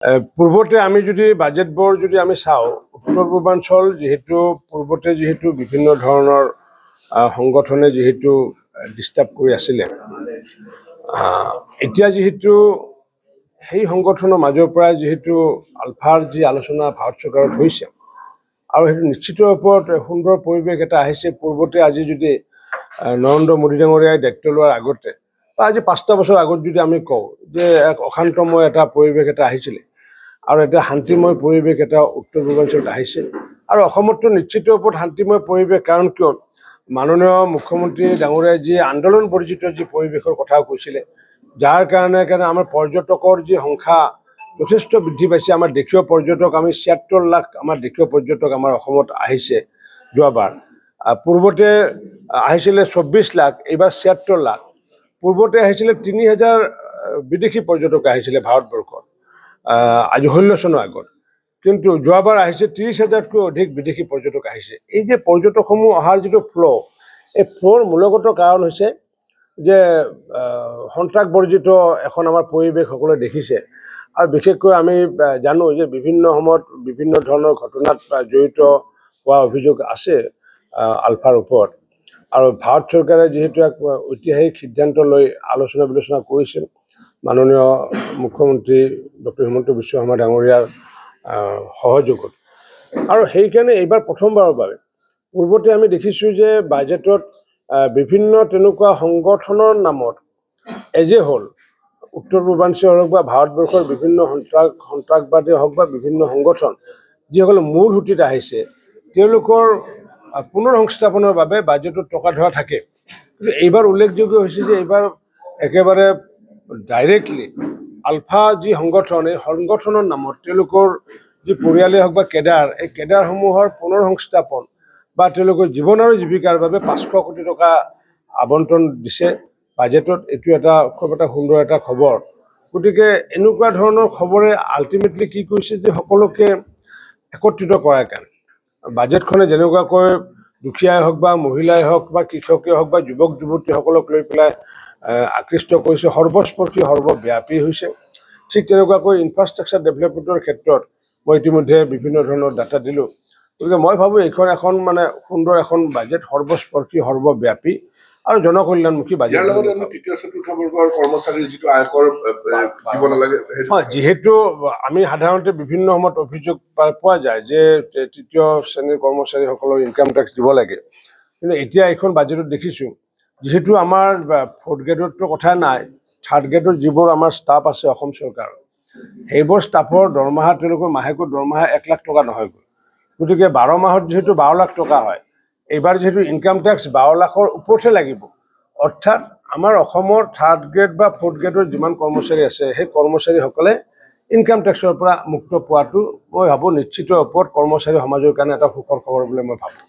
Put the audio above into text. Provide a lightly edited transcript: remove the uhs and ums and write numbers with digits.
পূৰ্বতে আমি যদি বাজেটবোৰ যদি আমি চাওঁ, উত্তৰ পূৰ্বাঞ্চল যিহেতু পূৰ্বতে যিহেতু বিভিন্ন ধৰণৰ সংগঠনে যিহেতু ডিষ্টাৰ্ব কৰি আছিলে, এতিয়া যিহেতু সেই সংগঠনৰ মাজৰ পৰা যিহেতু আলফাৰ যি আলোচনা ভাৰত চৰকাৰত হৈছে আৰু সেইটো নিশ্চিত ওপৰত সুন্দৰ পৰিৱেশ এটা আহিছে। পূৰ্বতে আজি যদি নৰেন্দ্ৰ মোদী ডাঙৰীয়াই দায়িত্ব লোৱাৰ আগতে বা আজি 5টা বছৰ আগত যদি আমি কওঁ যে এক অশান্তময় এটা পৰিৱেশ এটা আহিছিলে আৰু এটা শান্তিময় পৰিৱেশ এটা উত্তৰ পূৰ্বাঞ্চলত আহিছে আৰু অসমতো নিশ্চিত ওপৰত শান্তিময় পৰিৱেশ। কাৰণ কিয় মাননীয় মুখ্যমন্ত্ৰী ডাঙৰীয়াই যি আন্দোলন বৰ্জিত যি পৰিৱেশৰ কথা কৈছিলে, যাৰ কাৰণে আমাৰ পৰ্যটকৰ যি সংখ্যা যথেষ্ট বৃদ্ধি পাইছে। আমাৰ দেশীয় পৰ্যটক আমি ৭৬ লাখ আমাৰ দেশীয় পৰ্যটক আমাৰ অসমত আহিছে যোৱাবাৰ। পূৰ্বতে আহিছিলে ২৪ লাখ, এইবাৰ ৭৬ লাখ। পূৰ্বতে আহিছিলে ৩,০০০ বিদেশী পৰ্যটক আহিছিলে ভাৰতবৰ্ষত আজি ১৬ চনৰ আগত, কিন্তু যোৱাবাৰ আহিছে ৩০,০০০তকৈ অধিক বিদেশী পৰ্যটক আহিছে। এই যে পৰ্যটকসমূহ অহাৰ যিটো এই ফ্ল'ৰ মূলগত কাৰণ হৈছে যে সন্ত্ৰাস বৰ্জিত এখন আমাৰ পৰিৱেশ সকলোৱে দেখিছে আৰু বিশেষকৈ আমি জানো যে বিভিন্ন সময়ত বিভিন্ন ধৰণৰ ঘটনাত জড়িত হোৱা অভিযোগ আছে আলফাৰ ওপৰত। আৰু ভাৰত চৰকাৰে যিহেতু এক ঐতিহাসিক সিদ্ধান্ত লৈ আলোচনা বিলোচনা কৰিছিল মাননীয় মুখ্যমন্ত্ৰী ডক্টৰ হিমন্ত বিশ্ব শৰ্মা ডাঙৰীয়াৰ সহযোগত, আৰু সেইকাৰণে এইবাৰ প্ৰথমবাৰৰ বাবে পূৰ্বতে আমি দেখিছোঁ যে বাজেটত বিভিন্ন তেনেকুৱা সংগঠনৰ নামত হ'ল উত্তৰ পূৰ্বাঞ্চল হওক বা ভাৰতবৰ্ষৰ বিভিন্ন সন্ত্ৰাসবাদী হওক বা বিভিন্ন সংগঠন যিসকলে মূল সুঁতিত আহিছে তেওঁলোকৰ পুনৰ সংস্থাপনৰ বাবে বাজেটত টকা ধৰা থাকে। কিন্তু এইবাৰ উল্লেখযোগ্য হৈছে যে এইবাৰ একেবাৰে ডাইৰেক্টলি আলফা যি সংগঠন, এই সংগঠনৰ নামত তেওঁলোকৰ যি পৰিয়ালেই হওক বা কেডাৰ, এই কেডাৰসমূহৰ পুনৰ সংস্থাপন বা তেওঁলোকৰ জীৱন আৰু জীৱিকাৰ বাবে ৫০০ কোটি টকা আবণ্টন দিছে বাজেটত। এইটো এটা খুব এটা সুন্দৰ এটা খবৰ। গতিকে এনেকুৱা ধৰণৰ খবৰে আল্টিমেটলি কি কৰিছে যে সকলোকে একত্ৰিত কৰাৰ কাৰণে বাজেটখনে যেনেকুৱাকৈ দুখীয়াই হওক বা মহিলাই হওক বা কৃষকেই হওক বা যুৱক যুৱতীসকলক লৈ পেলাই আকৃষ্ট কৰিছে, সৰ্বস্পৰ্শী সৰ্বব্যাপী হৈছে, ঠিক তেনেকুৱাকৈ ইনফ্ৰাষ্ট্ৰাকচাৰ ডেভেলপমেণ্টৰ ক্ষেত্ৰত মই ইতিমধ্যে বিভিন্ন ধৰণৰ ডাটা দিলোঁ। গতিকে মই ভাবোঁ এইখন এখন সুন্দৰ এখন বাজেট, সৰ্বস্পৰ্শী সৰ্বব্যাপী আৰু জনকল্যাণমুখী বাজেট। যিহেতু আমি সাধাৰণতে বিভিন্ন সময়ত অভিযোগ পোৱা যায় যে তৃতীয় শ্ৰেণীৰ কৰ্মচাৰীসকলৰ ইনকাম টেক্স দিব লাগে, কিন্তু এতিয়া এইখন বাজেটত দেখিছোঁ যিহেতু আমাৰ 4th গ্ৰেডৰতো কথা নাই, 3rd গ্ৰেডৰ যিবোৰ আমাৰ ষ্টাফ আছে অসম চৰকাৰৰ, সেইবোৰ ষ্টাফৰ দৰমহা তেওঁলোকৰ মাহেকৰ দৰমহা 1 লাখ টকা নহয়গৈ। গতিকে 12 মাহত যিহেতু 12 লাখ টকা হয়, এইবাৰ যিহেতু ইনকাম টেক্স 12 লাখৰ ওপৰতহে লাগিব। অৰ্থাৎ আমাৰ অসমৰ 3rd গ্ৰেড বা 4th গ্ৰেডৰ যিমান কৰ্মচাৰী আছে সেই কৰ্মচাৰীসকলে ইনকাম টেক্সৰ পৰা মুক্ত পোৱাটো মই ভাবোঁ নিশ্চিত ওপৰত কৰ্মচাৰী সমাজৰ কাৰণে এটা সুখৰ খবৰ বুলি মই ভাবোঁ।